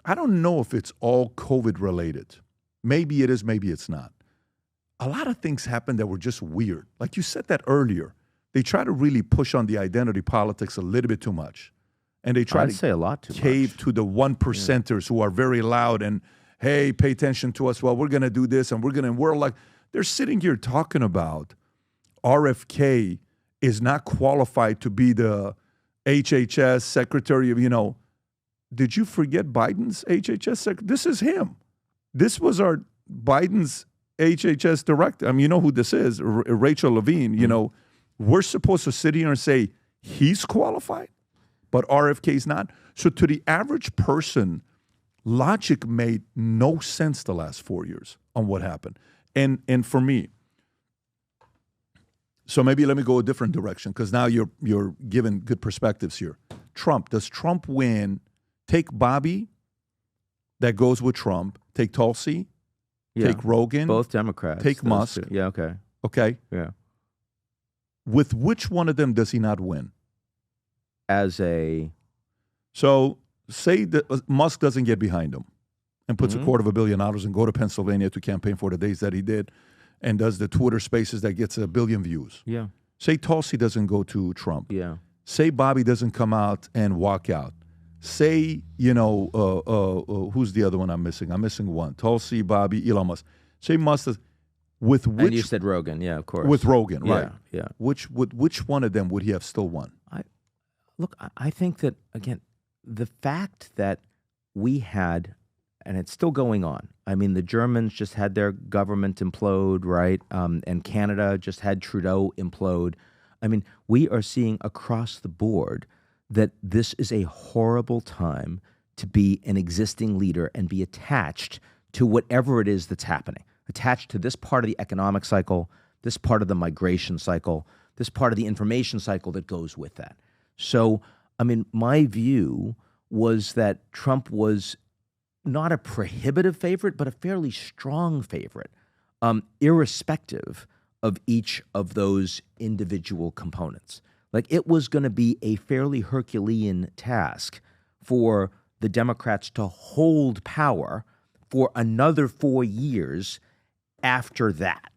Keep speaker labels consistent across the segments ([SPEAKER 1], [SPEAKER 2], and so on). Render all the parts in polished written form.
[SPEAKER 1] I don't know if it's all COVID related. Maybe it is, maybe it's not. A lot of things happened that were just weird. Like you said that earlier. They try to really push on the identity politics a little bit too much. And they try
[SPEAKER 2] I'd
[SPEAKER 1] to
[SPEAKER 2] say a lot too
[SPEAKER 1] cave
[SPEAKER 2] much.
[SPEAKER 1] to the 1%ers who are very loud and, hey, pay attention to us. Well, we're going to do this and we're like, they're sitting here talking about RFK is not qualified to be the HHS secretary of, did you forget Biden's HHS secretary? This is him. This was our Biden's HHS director. I mean, you know who this is, Rachel Levine. We're supposed to sit here and say he's qualified, but RFK's not. So to the average person, logic made no sense the last 4 years on what happened. And for me, so maybe let me go a different direction because now you're giving good perspectives here. Trump, does Trump win? Take Bobby, that goes with Trump. Take Tulsi, take Rogan.
[SPEAKER 2] Both Democrats.
[SPEAKER 1] Take Musk.
[SPEAKER 2] Two. Yeah, okay.
[SPEAKER 1] Okay?
[SPEAKER 2] Yeah.
[SPEAKER 1] With which one of them does he not win? So say that Musk doesn't get behind him and puts $250 million and go to Pennsylvania to campaign for the days that he did and does the Twitter spaces that gets 1 billion views.
[SPEAKER 2] Yeah.
[SPEAKER 1] Say Tulsi doesn't go to Trump.
[SPEAKER 2] Yeah.
[SPEAKER 1] Say Bobby doesn't come out and walk out. Say, who's the other one I'm missing? I'm missing one. Tulsi, Bobby, Elon Musk. Say Musk with which...
[SPEAKER 2] And you said Rogan, yeah, of course.
[SPEAKER 1] With Rogan, right.
[SPEAKER 2] Yeah.
[SPEAKER 1] Which one of them would he have still won?
[SPEAKER 2] I think that, again, the fact that we had, and it's still going on, I mean, the Germans just had their government implode, right? And Canada just had Trudeau implode. I mean, we are seeing across the board that this is a horrible time to be an existing leader and be attached to whatever it is that's happening, attached to this part of the economic cycle, this part of the migration cycle, this part of the information cycle that goes with that. So, I mean, my view was that Trump was not a prohibitive favorite, but a fairly strong favorite, irrespective of each of those individual components. Like, it was going to be a fairly Herculean task for the Democrats to hold power for another 4 years after that,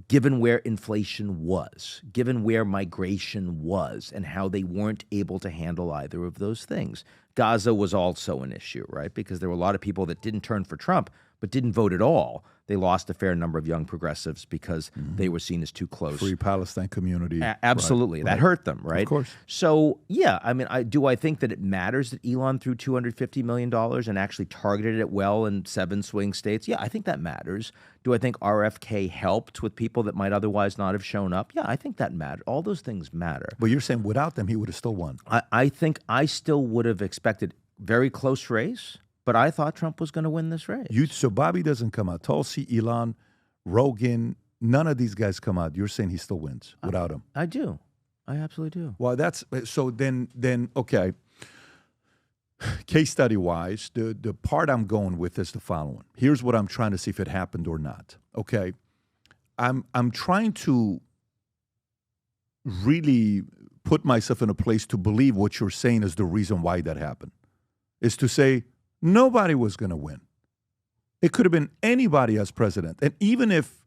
[SPEAKER 2] given where inflation was, given where migration was, and how they weren't able to handle either of those things. Gaza was also an issue, right? Because there were a lot of people that didn't turn for Trump, but didn't vote at all. They lost a fair number of young progressives because they were seen as too close.
[SPEAKER 1] Free Palestine community.
[SPEAKER 2] Absolutely. That hurt them, right?
[SPEAKER 1] Of course.
[SPEAKER 2] So, yeah, I mean, I think that it matters that Elon threw $250 million and actually targeted it well in 7 swing states? Yeah, I think that matters. Do I think RFK helped with people that might otherwise not have shown up? Yeah, I think that matters. All those things matter.
[SPEAKER 1] But you're saying without them, he would have still won.
[SPEAKER 2] I think I still would have expected very close race. But I thought Trump was going to win this race.
[SPEAKER 1] So Bobby doesn't come out. Tulsi, Elon, Rogan, none of these guys come out. You're saying he still wins without him.
[SPEAKER 2] I do. I absolutely do.
[SPEAKER 1] Well, so then okay. Case study wise, the part I'm going with is the following. Here's what I'm trying to see if it happened or not. Okay. I'm trying to really put myself in a place to believe what you're saying is the reason why that happened. Is to say, nobody was going to win. It could have been anybody as president. And even if,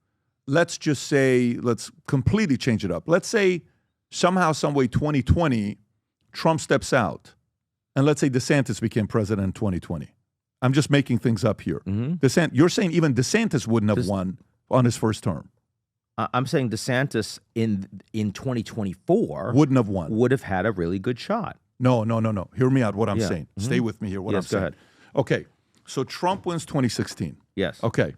[SPEAKER 1] let's just say, let's completely change it up. Let's say somehow, some way, 2020, Trump steps out. And let's say DeSantis became president in 2020. I'm just making things up here. You're saying even DeSantis wouldn't have won on his first term.
[SPEAKER 2] I'm saying DeSantis in 2024
[SPEAKER 1] wouldn't have won.
[SPEAKER 2] Would have had a really good shot.
[SPEAKER 1] No. Hear me out what I'm saying. Stay with me here. What I'm saying.
[SPEAKER 2] Go ahead.
[SPEAKER 1] Okay, so Trump wins 2016.
[SPEAKER 2] Yes.
[SPEAKER 1] Okay,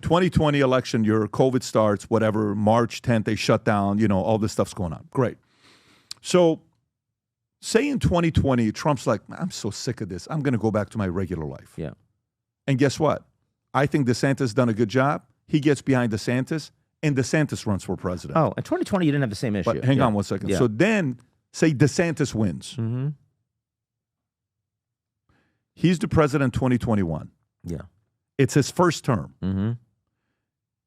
[SPEAKER 1] 2020 election year, COVID starts, whatever, March 10th, they shut down, all this stuff's going on. Great. So say in 2020, Trump's like, I'm so sick of this. I'm going to go back to my regular life.
[SPEAKER 2] Yeah.
[SPEAKER 1] And guess what? I think DeSantis done a good job. He gets behind DeSantis, and DeSantis runs for president.
[SPEAKER 2] Oh, in 2020, you didn't have the same issue.
[SPEAKER 1] But hang on one second.
[SPEAKER 2] Yeah.
[SPEAKER 1] So then, say DeSantis wins. He's the president in 2021.
[SPEAKER 2] Yeah.
[SPEAKER 1] It's his first term.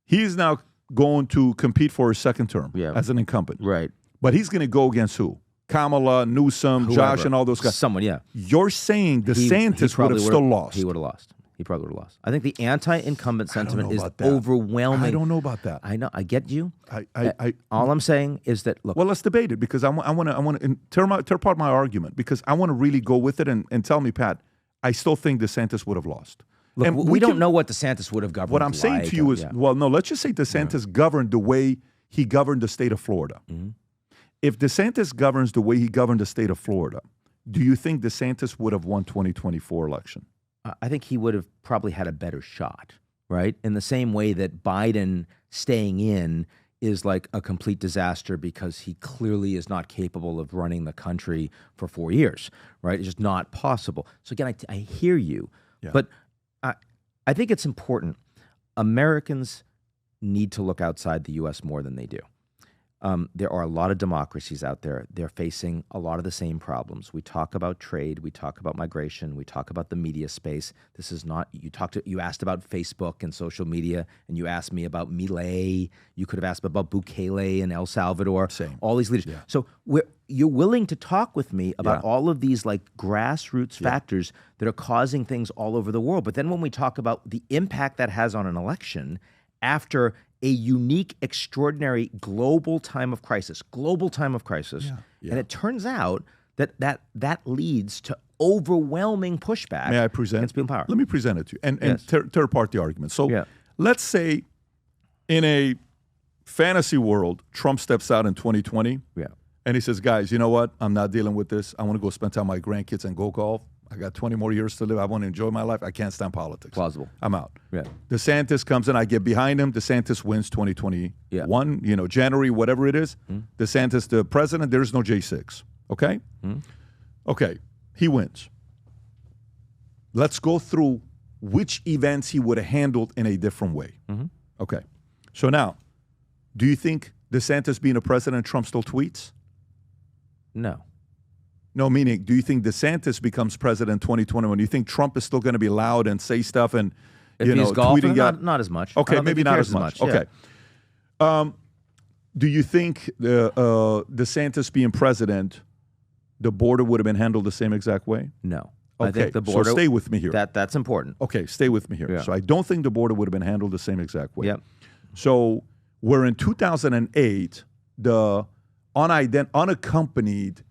[SPEAKER 1] He's now going to compete for his second term as an incumbent.
[SPEAKER 2] Right.
[SPEAKER 1] But he's going to go against who? Kamala, Newsom,
[SPEAKER 2] Whoever.
[SPEAKER 1] Josh, and all those guys.
[SPEAKER 2] Someone, yeah.
[SPEAKER 1] You're saying DeSantis would have still lost.
[SPEAKER 2] He would have lost. He probably would have lost. I think the anti-incumbent sentiment is
[SPEAKER 1] about that.
[SPEAKER 2] overwhelming.
[SPEAKER 1] I don't know about that.
[SPEAKER 2] I know. I get you.
[SPEAKER 1] I
[SPEAKER 2] All I'm saying is that, look.
[SPEAKER 1] Well, let's debate it, because I want to tear apart my argument, because I want to really go with it and tell me, Pat, I still think DeSantis would have lost.
[SPEAKER 2] Look,
[SPEAKER 1] and
[SPEAKER 2] we don't know what DeSantis would have governed.
[SPEAKER 1] What I'm saying to you is, well, no, let's just say DeSantis governed the way he governed the state of Florida.
[SPEAKER 2] Mm-hmm.
[SPEAKER 1] If DeSantis governs the way he governed the state of Florida, do you think DeSantis would have won 2024 election?
[SPEAKER 2] I think he would have probably had a better shot, right? In the same way that Biden staying in is like a complete disaster because he clearly is not capable of running the country for 4 years, right? It's just not possible. So again, I hear you, but I think it's important. Americans need to look outside the U.S. more than they do. There are a lot of democracies out there. They're facing a lot of the same problems. We talk about trade. We talk about migration. We talk about the media space. This is not, you asked about Facebook and social media, and you asked me about Milei. You could have asked about Bukele and El Salvador.
[SPEAKER 1] Same.
[SPEAKER 2] All these leaders.
[SPEAKER 1] Yeah.
[SPEAKER 2] So you're willing to talk with me about all of these like grassroots factors that are causing things all over the world. But then when we talk about the impact that has on an election after a unique, extraordinary global time of crisis, and it turns out that leads to overwhelming pushback.
[SPEAKER 1] May I present?
[SPEAKER 2] Against people in power.
[SPEAKER 1] Let me present it to you and tear apart the argument. So let's say in a fantasy world, Trump steps out in 2020 and he says, guys, you know what? I'm not dealing with this. I want to go spend time with my grandkids and go golf. I got 20 more years to live. I want to enjoy my life. I can't stand politics.
[SPEAKER 2] Plausible.
[SPEAKER 1] I'm out.
[SPEAKER 2] Yeah.
[SPEAKER 1] DeSantis comes in. I get behind him. DeSantis wins 2021, January, whatever it is. DeSantis, the president, there's no J6. Okay? Okay. He wins. Let's go through which events he would have handled in a different way. Okay. So now, do you think DeSantis being a president, Trump still tweets?
[SPEAKER 2] No.
[SPEAKER 1] No, meaning, do you think DeSantis becomes president in 2021? Do you think Trump is still going to be loud and say stuff and, tweeting out?
[SPEAKER 2] Not as much.
[SPEAKER 1] Okay, maybe not as much. Okay. Do you think DeSantis being president, the border would have been handled the same exact way?
[SPEAKER 2] No.
[SPEAKER 1] Okay,
[SPEAKER 2] I think the border,
[SPEAKER 1] so stay with me here.
[SPEAKER 2] That's important.
[SPEAKER 1] Okay, stay with me here.
[SPEAKER 2] Yeah.
[SPEAKER 1] So I don't think the border would have been handled the same exact way.
[SPEAKER 2] Yep.
[SPEAKER 1] So where in 2008, the unaccompanied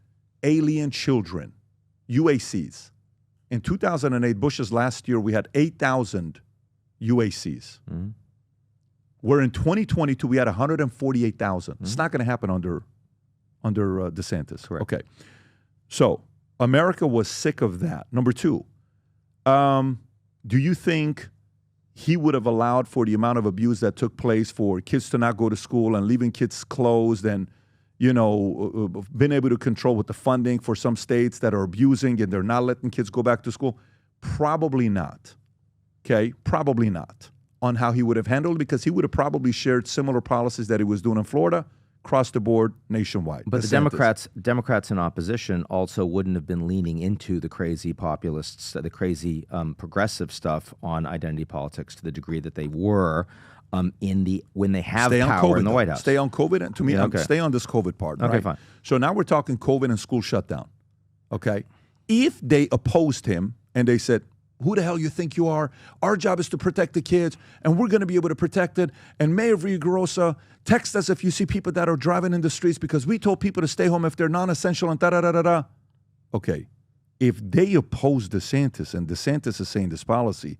[SPEAKER 1] alien children, UACs. In 2008, Bush's last year, we had 8,000 UACs. Where in 2022, we had 148,000. It's not going to happen under DeSantis.
[SPEAKER 2] Correct.
[SPEAKER 1] Okay. So America was sick of that. Number two, do you think he would have allowed for the amount of abuse that took place for kids to not go to school and leaving kids closed and been able to control with the funding for some states that are abusing and they're not letting kids go back to school? Probably not. Okay? Probably not on how he would have handled it, because he would have probably shared similar policies that he was doing in Florida, across the board, nationwide.
[SPEAKER 2] But
[SPEAKER 1] DeSantis.
[SPEAKER 2] the Democrats in opposition also wouldn't have been leaning into the crazy populists, the crazy progressive stuff on identity politics to the degree that they were when they have power in the White House.
[SPEAKER 1] Stay on COVID, and to me, stay on this COVID part.
[SPEAKER 2] Okay,
[SPEAKER 1] right?
[SPEAKER 2] fine.
[SPEAKER 1] So now we're talking COVID and school shutdown. Okay, if they opposed him and they said, "Who the hell you think you are? Our job is to protect the kids, and we're going to be able to protect it." And Mayor Villaraigosa, text us if you see people that are driving in the streets because we told people to stay home if they're non-essential and da-da-da-da-da. Okay, if they oppose DeSantis and DeSantis is saying this policy,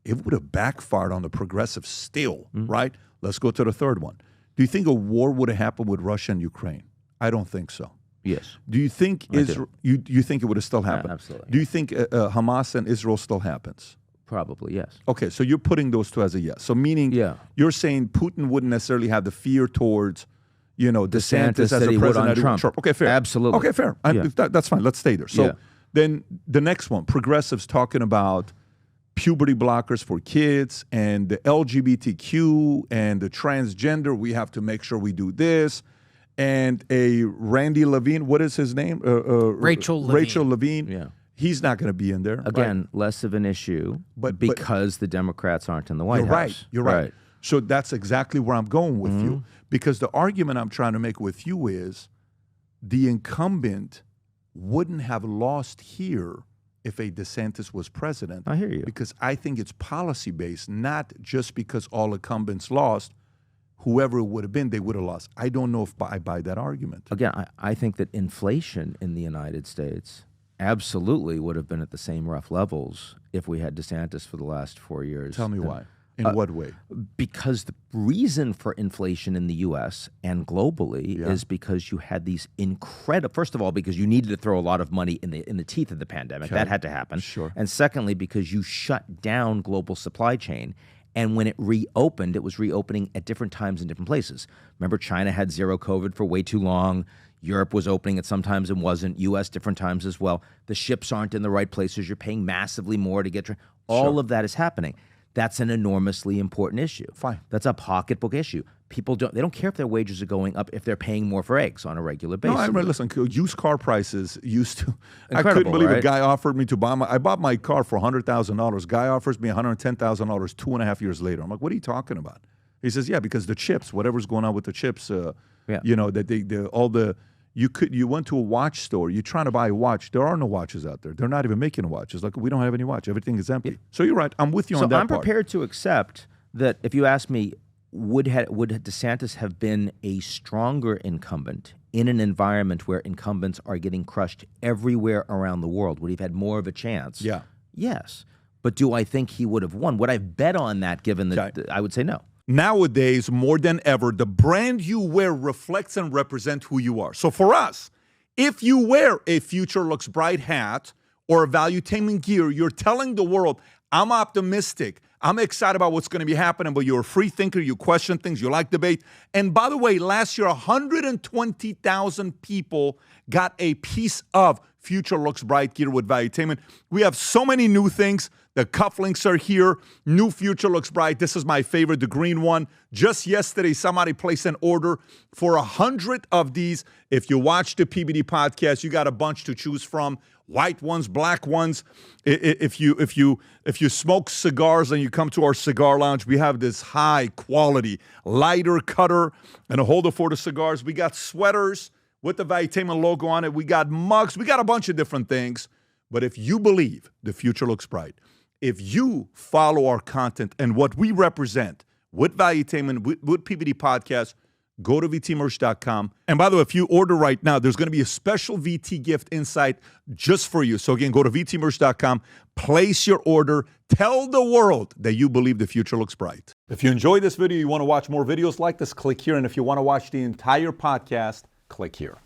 [SPEAKER 1] it would have backfired on the progressives still, right? Let's go to the third one. Do you think a war would have happened with Russia and Ukraine? I don't think so.
[SPEAKER 2] Yes.
[SPEAKER 1] Do you think Israel? You think it would have still happened?
[SPEAKER 2] Absolutely.
[SPEAKER 1] Do you think Hamas and Israel still happens?
[SPEAKER 2] Probably, yes.
[SPEAKER 1] Okay, so you're putting those two as a yes. So meaning, you're saying Putin wouldn't necessarily have the fear towards, DeSantis as a president. Trump. Okay, fair.
[SPEAKER 2] Absolutely.
[SPEAKER 1] Okay, fair. That's fine. Let's stay there. So then the next one, progressives talking about puberty blockers for kids and the LGBTQ and the transgender. We have to make sure we do this. And a Randy Levine, what is his name?
[SPEAKER 3] Rachel Levine.
[SPEAKER 1] Rachel Levine.
[SPEAKER 2] Yeah.
[SPEAKER 1] He's not going to be in there.
[SPEAKER 2] Again, less of an issue, because the Democrats aren't in the White House.
[SPEAKER 1] You're right. So that's exactly where I'm going with you. Because the argument I'm trying to make with you is the incumbent wouldn't have lost here if a DeSantis was president.
[SPEAKER 2] I hear you.
[SPEAKER 1] Because I think it's policy-based, not just because all incumbents lost. Whoever it would have been, they would have lost. I don't know if I buy that argument.
[SPEAKER 2] Again, I think that inflation in the United States absolutely would have been at the same rough levels if we had DeSantis for the last 4 years.
[SPEAKER 1] Tell me why. In what way?
[SPEAKER 2] Because the reason for inflation in the U.S. and globally is because you had these incredible. First of all, because you needed to throw a lot of money in the teeth of the pandemic. That had to happen.
[SPEAKER 1] Sure.
[SPEAKER 2] And secondly, because you shut down global supply chain. And when it reopened, it was reopening at different times in different places. Remember, China had zero COVID for way too long. Europe was opening at some times and wasn't. U.S. different times as well. The ships aren't in the right places. You're paying massively more to get. All of that is happening. That's an enormously important issue.
[SPEAKER 1] Fine.
[SPEAKER 2] That's a pocketbook issue. People don't care if their wages are going up if they're paying more for eggs on a regular basis.
[SPEAKER 1] No, I remember, listen, used car prices used to, I
[SPEAKER 2] Incredible,
[SPEAKER 1] couldn't believe
[SPEAKER 2] right?
[SPEAKER 1] a guy offered me to buy I bought my car for $100,000. Guy offers me $110,000 2.5 years later. I'm like, what are you talking about? He says, yeah, because the chips, whatever's going on with the chips, you know, that you went to a watch store, you're trying to buy a watch. There are no watches out there. They're not even making a watch. It's like, we don't have any watch. Everything is empty. So you're right. I'm with you on that part.
[SPEAKER 2] So I'm prepared to accept that if you ask me, would DeSantis have been a stronger incumbent in an environment where incumbents are getting crushed everywhere around the world? Would he have had more of a chance?
[SPEAKER 1] Yeah.
[SPEAKER 2] Yes. But do I think he would have won? Would I bet on that given that I would say no?
[SPEAKER 1] Nowadays, more than ever, the brand you wear reflects and represents who you are. So for us, if you wear a Future Looks Bright hat or a Valuetainment gear, you're telling the world, I'm optimistic. I'm excited about what's going to be happening, but you're a free thinker. You question things. You like debate. And by the way, last year, 120,000 people got a piece of Future Looks Bright gear with Valuetainment. We have so many new things. The cufflinks are here. New Future Looks Bright. This is my favorite, the green one. Just yesterday, somebody placed an order for 100 of these. If you watch the PBD podcast, you got a bunch to choose from. White ones, black ones. If you smoke cigars and you come to our cigar lounge, we have this high quality lighter cutter and a holder for the cigars. We got sweaters with the Valuetainment logo on it. We got mugs. We got a bunch of different things. But if you believe the future looks bright, if you follow our content and what we represent with Valuetainment, with PBD Podcast, go to vtmerch.com. And by the way, if you order right now, there's going to be a special VT gift inside just for you. So again, go to vtmerch.com, place your order, tell the world that you believe the future looks bright. If you enjoyed this video, you want to watch more videos like this, click here. And if you want to watch the entire podcast, click here.